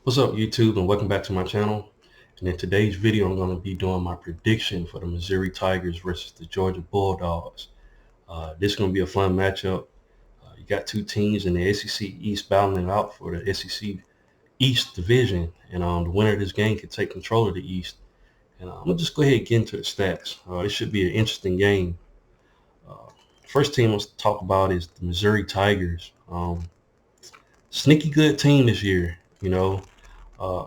What's up, YouTube, and welcome back to my channel. And in today's video, I'm going to be doing my prediction for the Missouri Tigers versus the Georgia Bulldogs. This is going to be a fun matchup. You got two teams in the SEC East battling it out for the SEC East division, and the winner of this game can take control of the East. And I'm going to just go ahead and get into the stats. This should be an interesting game. Uh, First team let's talk about is the Missouri Tigers. Sneaky good team this year, you know. Uh,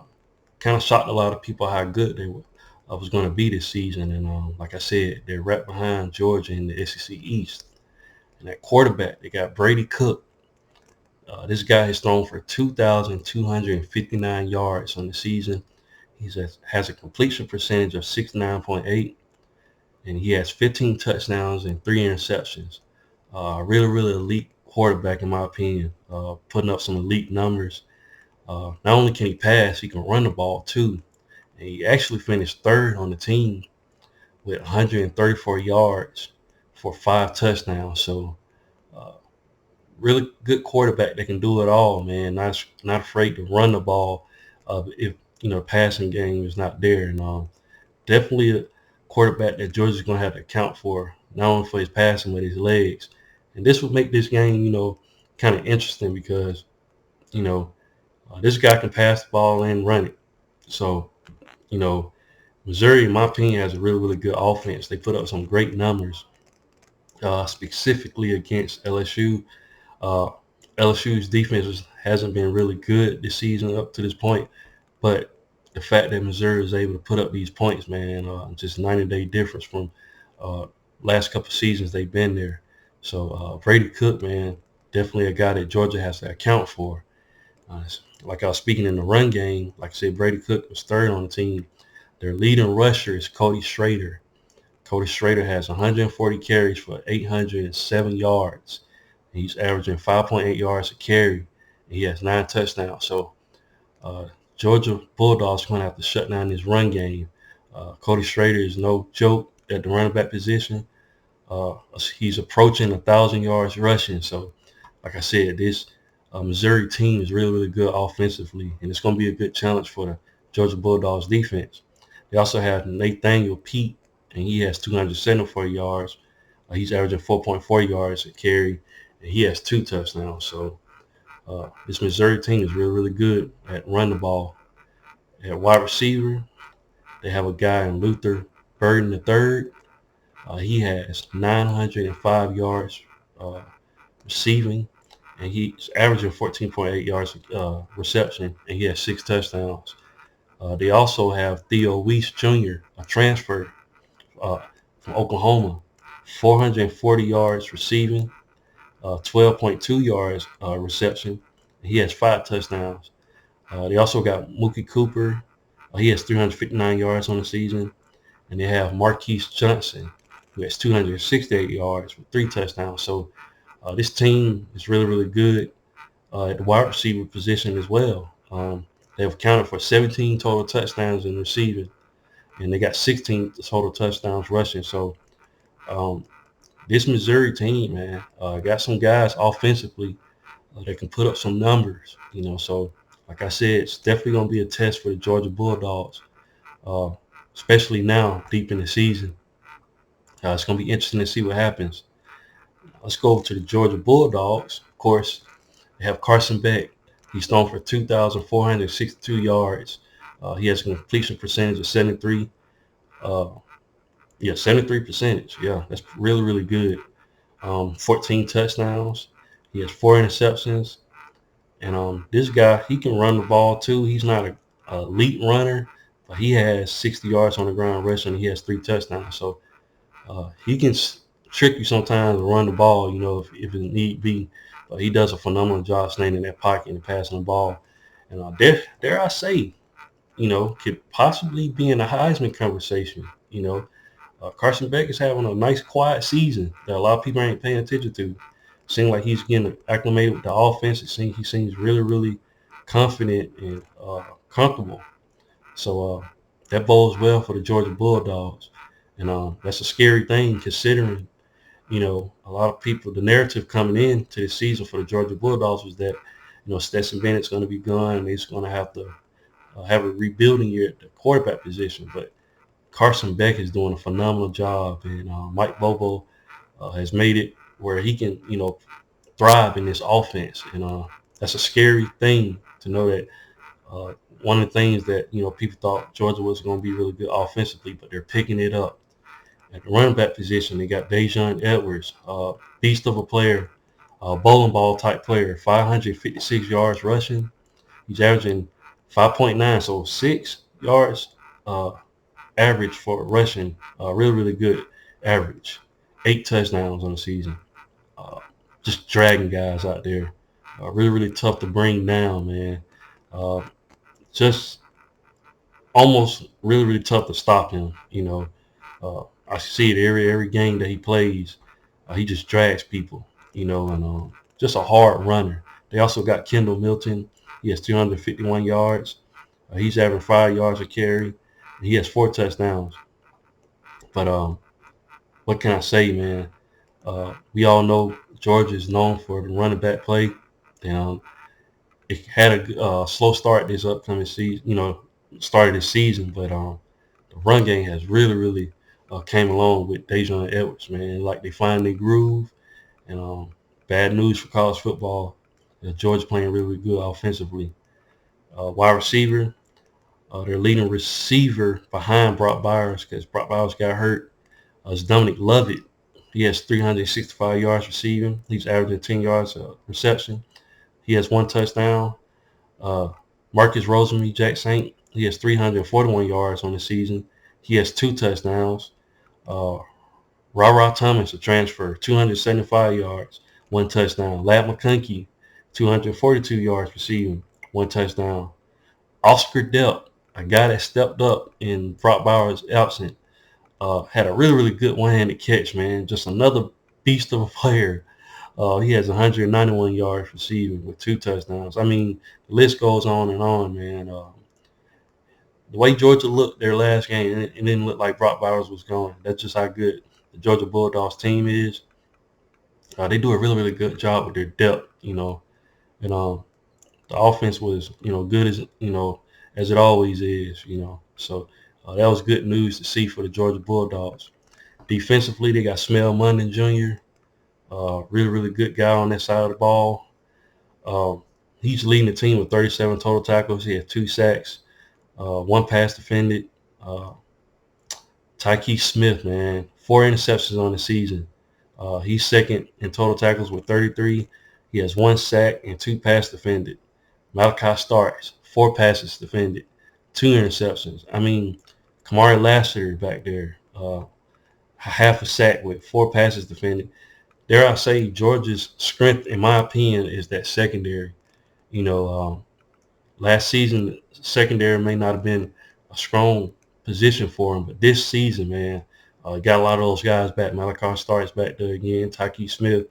Kind of shocked a lot of people how good they were, was going to be this season. And like I said, they're right behind Georgia in the SEC East. And at quarterback, they got Brady Cook. This guy has thrown for 2,259 yards on the season. He has a completion percentage of 69.8, and he has 15 touchdowns and 3 interceptions. Really, really elite quarterback in my opinion, putting up some elite numbers. Not only can he pass, he can run the ball too. And he actually finished third on the team with 134 yards for 5 touchdowns. So, uh, really good quarterback that can do it all, man. Not afraid to run the ball if the passing game is not there. And definitely a quarterback that Georgia's going to have to account for, not only for his passing but his legs. And this would make this game, kind of interesting because you know this guy can pass the ball and run it. So, you know, Missouri, in my opinion, has a really, really good offense. They put up some great numbers, specifically against LSU. Uh, LSU's defense hasn't been really good this season up to this point, but the fact that Missouri is able to put up these points, man, just 90-day difference from uh, last couple of seasons they've been there. So Brady Cook, man, definitely a guy that Georgia has to account for. Like I was speaking in the run game, like I said, Brady Cook was third on the team. Their leading rusher is Cody Schrader. Cody Schrader has 140 carries for 807 yards. He's averaging 5.8 yards a carry. He has 9 touchdowns. So uh, Georgia Bulldogs going to have to shut down this run game. Cody Schrader is no joke at the running back position. He's approaching 1,000 yards rushing. So, like I said, this Missouri team is really, really good offensively, and it's going to be a good challenge for the Georgia Bulldogs defense. They also have Nathaniel Pete, and he has 274 yards. He's averaging 4.4 yards a carry, and he has 2 touchdowns. So this Missouri team is really, really good at run the ball. At wide receiver, they have a guy in Luther Burden III. He has 905 yards uh, receiving, and he's averaging 14.8 yards reception, and he has 6 touchdowns. They also have Theo Weiss Jr., a transfer uh, from Oklahoma, 440 yards receiving, 12.2 yards reception. He has 5 touchdowns. They also got Mookie Cooper. He has 359 yards on the season. And they have Marquise Johnson, who has 268 yards with 3 touchdowns. So this team is really, really good at the wide receiver position as well. They've accounted for 17 total touchdowns in receiving, and they got 16 total touchdowns rushing. So um, this Missouri team, man, got some guys offensively that can put up some numbers. So like I said, it's definitely going to be a test for the Georgia Bulldogs, uh, especially now deep in the season. It's going to be interesting to see what happens. Let's go over to the Georgia Bulldogs. Of course, they have Carson Beck. He's thrown for 2,462 yards. He has a completion percentage of 73. 73 percentage. Yeah, that's really, really good. 14 touchdowns. He has 4 interceptions. And this guy, he can run the ball too. He's not an elite runner, but he has 60 yards on the ground rushing. And he has 3 touchdowns. So he can trick you sometimes to run the ball, if it need be. But he does a phenomenal job staying in that pocket and passing the ball. And dare I say, could possibly be in the Heisman conversation. Carson Beck is having a nice, quiet season that a lot of people ain't paying attention to. Seems like he's getting acclimated with the offense. He seems really, really confident and comfortable. So that bodes well for the Georgia Bulldogs. And that's a scary thing considering, a lot of people, the narrative coming into the season for the Georgia Bulldogs was that, Stetson Bennett's going to be gone and they're going to have to have a rebuilding year at the quarterback position, but Carson Beck is doing a phenomenal job, and Mike Bobo has made it where he can, thrive in this offense, and that's a scary thing to know that. Uh, One of the things that people thought Georgia was going to be really good offensively, but they're picking it up. At the running back position, they got Dejon Edwards, beast of a player, bowling ball type player, 556 yards rushing. He's averaging 5.9, so 6 yards uh, average for rushing. Really, really good average. 8 touchdowns on the season. Uh, just dragging guys out there. Really, really tough to bring down, man. Uh, just almost really, really tough to stop him. I see it every game that he plays. He just drags people, and just a hard runner. They also got Kendall Milton. He has 251 yards. He's averaging 5 yards a carry. He has 4 touchdowns. But what can I say, man? We all know Georgia is known for the running back play. And it had a slow start this upcoming season, started this season, but the run game has really, really came along with Dejon Edwards, man. Like they find their groove, and bad news for college football. Georgia playing really, really good offensively. Wide receiver, their leading receiver behind Brock Bowers, because Brock Bowers got hurt, is Dominic Lovett. He has 365 yards receiving. He's averaging 10 yards reception. He has 1 touchdown. Uh, Marcus Rosemary Jack Saint, he has 341 yards on the season. He has 2 touchdowns. Uh, Ra Thomas, a transfer, 275 yards, 1 touchdown. Lad McConkey, 242 yards receiving, 1 touchdown. Oscar Delp, a guy that stepped up in Brock Bowers' absence, had a really, really good one-handed catch, man. Just another beast of a player. He has 191 yards receiving with 2 touchdowns. I mean, the list goes on, man. The way Georgia looked their last game, it didn't look like Brock Bowers was going. That's just how good the Georgia Bulldogs team is. They do a really, really good job with their depth, and the offense was, good as it always is, So that was good news to see for the Georgia Bulldogs. Defensively, they got Smell Munden Jr., really, really good guy on that side of the ball. He's leading the team with 37 total tackles. He had 2 sacks, 1 pass defended. Tyke Smith, man, 4 interceptions on the season. He's second in total tackles with 33. He has 1 sack and 2 pass defended. Malachi Starks, 4 passes defended, 2 interceptions. I mean, Kamari Lassiter back there, half a sack with 4 passes defended. Dare I say, Georgia's strength, in my opinion, is that secondary. You know, last season, secondary may not have been a strong position for him, but this season, man, got a lot of those guys back. Malachi Starks back there again, Tyke Smith.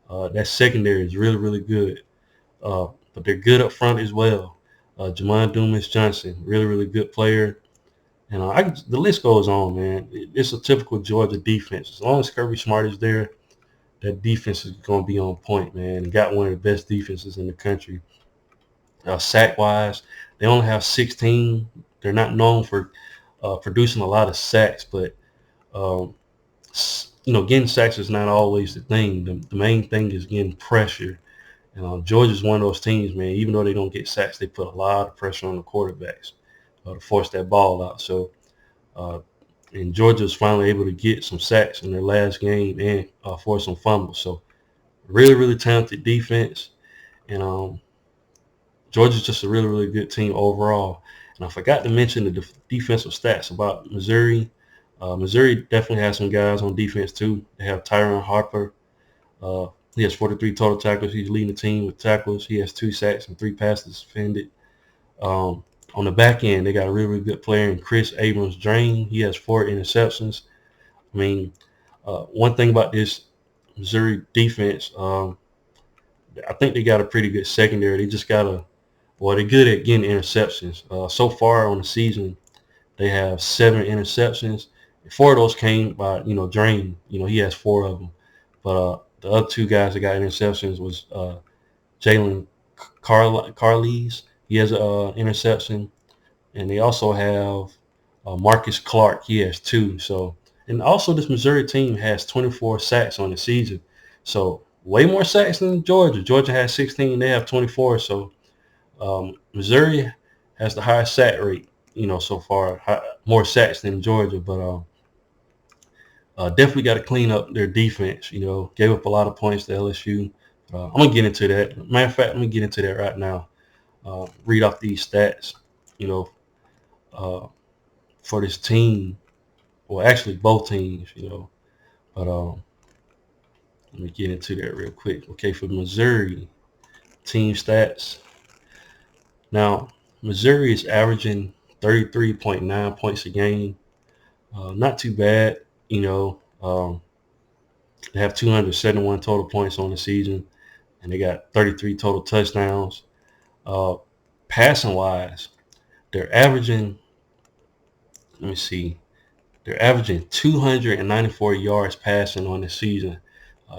That secondary is really, really good. But they're good up front as well. Jamon Dumas Johnson, really, really good player. And the list goes on, man. It's a typical Georgia defense. As long as Kirby Smart is there, that defense is going to be on point, man. And got one of the best defenses in the country. Sack-wise, they only have 16. They're not known for producing a lot of sacks, but, getting sacks is not always the thing. The main thing is getting pressure. And Georgia's one of those teams, man, even though they don't get sacks, they put a lot of pressure on the quarterbacks to force that ball out. So, and Georgia's finally able to get some sacks in their last game and force some fumbles. So, really, really talented defense. And Georgia's just a really, really good team overall. And I forgot to mention the defensive stats about Missouri. Missouri definitely has some guys on defense, too. They have Tyron Harper. He has 43 total tackles. He's leading the team with tackles. He has 2 sacks and 3 passes defended. On the back end, they got a really, really good player in Chris Abrams-Drain. He has 4 interceptions. I mean, one thing about this Missouri defense, I think they got a pretty good secondary. They just got they're good at getting interceptions. So far on the season, they have 7 interceptions. 4 of those came by, Drain. He has 4 of them. But the other 2 guys that got interceptions was Jalen Carlees. He has an interception. and they also have Marcus Clark. He has 2. So, and also this Missouri team has 24 sacks on the season. So way more sacks than Georgia. Georgia has 16. They have 24. So Missouri has the highest sack rate, so far, more sacks than Georgia. But definitely got to clean up their defense. Gave up a lot of points to LSU. I'm gonna get into that. Matter of fact, let me get into that right now. Read off these stats. You know, for this team. Well, actually, both teams. But let me get into that real quick. Okay, for Missouri team stats. Now, Missouri is averaging 33.9 points a game. Not too bad. They have 271 total points on the season, and they got 33 total touchdowns. Uh, Passing wise, they're averaging, let me see, they're averaging 294 yards passing on the season.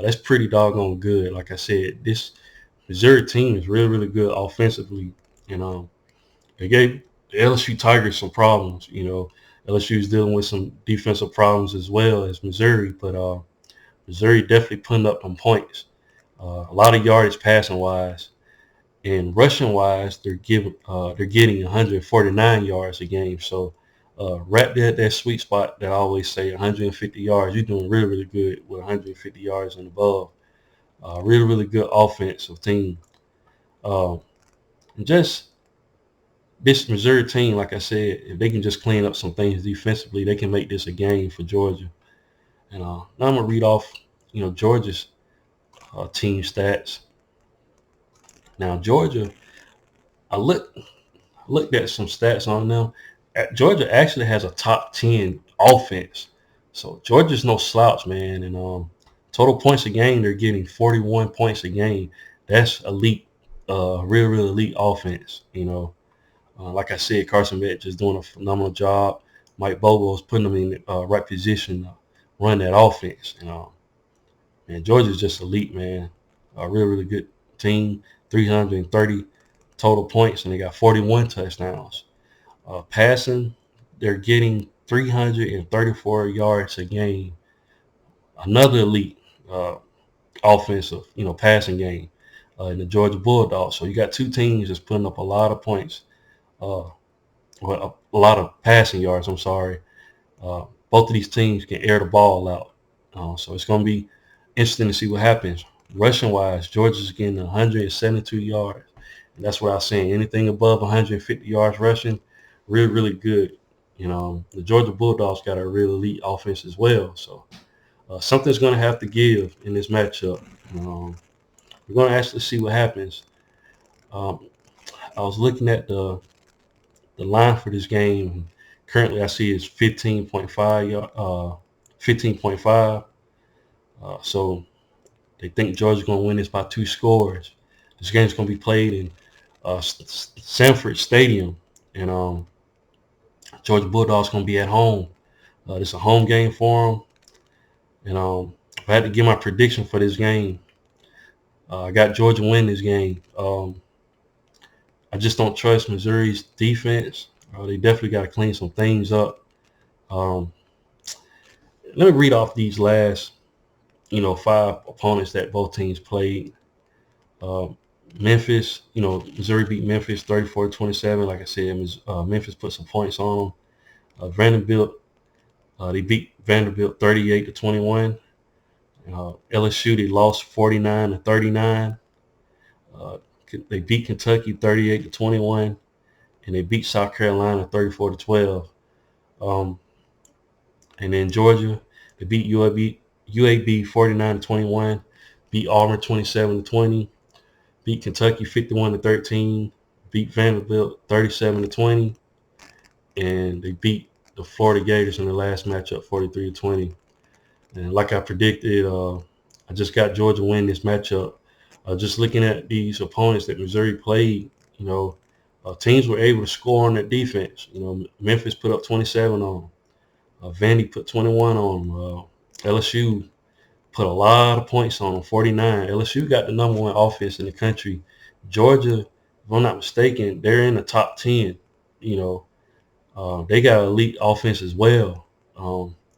That's pretty doggone good. Like I said, this Missouri team is really, really good offensively. And they gave the LSU Tigers some problems. LSU is dealing with some defensive problems as well as Missouri, but Missouri definitely putting up some points. A lot of yardage passing wise, and rushing wise, they're getting 149 yards a game. So right there at that sweet spot that I always say, 150 yards. You're doing really, really good with 150 yards and above. Really, really good offensive team. And just this Missouri team, like I said, if they can just clean up some things defensively, they can make this a game for Georgia. And now I'm gonna read off, Georgia's team stats. Now Georgia, I looked at some stats on them. Georgia actually has a top 10 offense, so Georgia's no slouch, man. And total points a game, they're getting 41 points a game. That's elite, real, real elite offense. Like I said, Carson Beck just doing a phenomenal job. Mike Bobo's putting them in the right position to run that offense. And Georgia's just elite, man. A real, really good team. 330 total points, and they got 41 touchdowns. Passing, they're getting 334 yards a game. Another elite offensive, passing game in the Georgia Bulldogs. So you got two teams that's putting up a lot of points. A lot of passing yards, I'm sorry. Both of these teams can air the ball out. So it's going to be interesting to see what happens. Rushing-wise, Georgia's getting 172 yards. And that's what I was saying. Anything above 150 yards rushing, really, really good. The Georgia Bulldogs got a real elite offense as well. So something's going to have to give in this matchup. We're going to actually see what happens. I was looking at the line for this game. Currently, I see it's 15.5. 15.5. So they think Georgia's going to win this by 2 scores. This game's going to be played in Sanford Stadium, and Georgia Bulldogs going to be at home. It's a home game for them. And if I had to give my prediction for this game, I got Georgia win this game. I just don't trust Missouri's defense. They definitely got to clean some things up. Let me read off these last, 5 opponents that both teams played. Memphis, Missouri beat Memphis 34-27. Like I said, Memphis put some points on them. Vanderbilt, they beat Vanderbilt 38-21. LSU, they lost 49-39. They beat Kentucky 38-21, and they beat South Carolina 34-12. And then Georgia, they beat UAB 49-21, beat Auburn 27-20, beat Kentucky 51-13, beat Vanderbilt 37-20, and they beat the Florida Gators in the last matchup 43-20. And like I predicted, I just got Georgia win this matchup. Just looking at these opponents that Missouri played, teams were able to score on their defense. Memphis put up 27 on them. Vandy put 21 on them. LSU put a lot of points on them, 49. LSU got the number 1 offense in the country. Georgia, if I'm not mistaken, they're in the top 10. They got elite offense as well.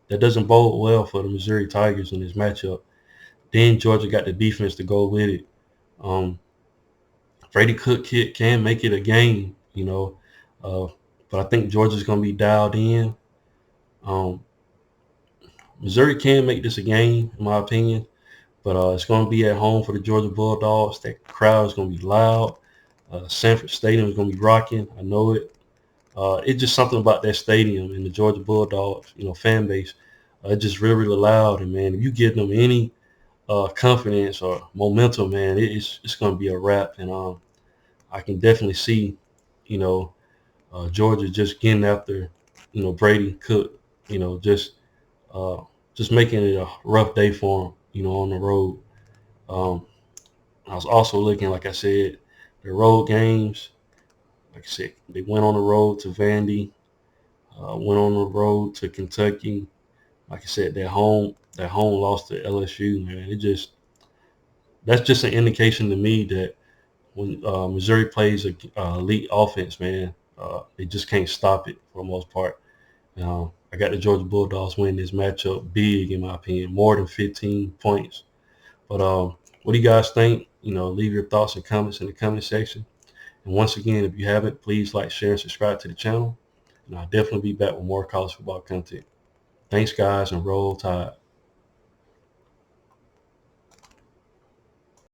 That doesn't bode well for the Missouri Tigers in this matchup. Then Georgia got the defense to go with it. Um, Brady Cook kid can make it a game, uh, but I think Georgia's going to be dialed in. Um, Missouri can make this a game, in my opinion, but it's going to be at home for the Georgia Bulldogs. That crowd is going to be loud. Sanford Stadium is going to be rocking. I know it. It's just something about that stadium and the Georgia Bulldogs, fan base. It's just really, really loud. And, man, if you give them any confidence or momentum, man, it's going to be a wrap. And I can definitely see, you know, Georgia just getting after, Brady Cook, you know, just uh, just making it a rough day for him, on the road. Um, I was also looking, like I said, the road games. Like I said, they went on the road to Vandy, went on the road to Kentucky. Like I said, that home loss to LSU, man. That's just an indication to me that when Missouri plays a elite offense, man, they just can't stop it for the most part. I got the Georgia Bulldogs winning this matchup big, in my opinion, more than 15 points. But what do you guys think? Leave your thoughts and comments in the comment section. And once again, if you haven't, please like, share, and subscribe to the channel. And I'll definitely be back with more college football content. Thanks, guys, and roll tide.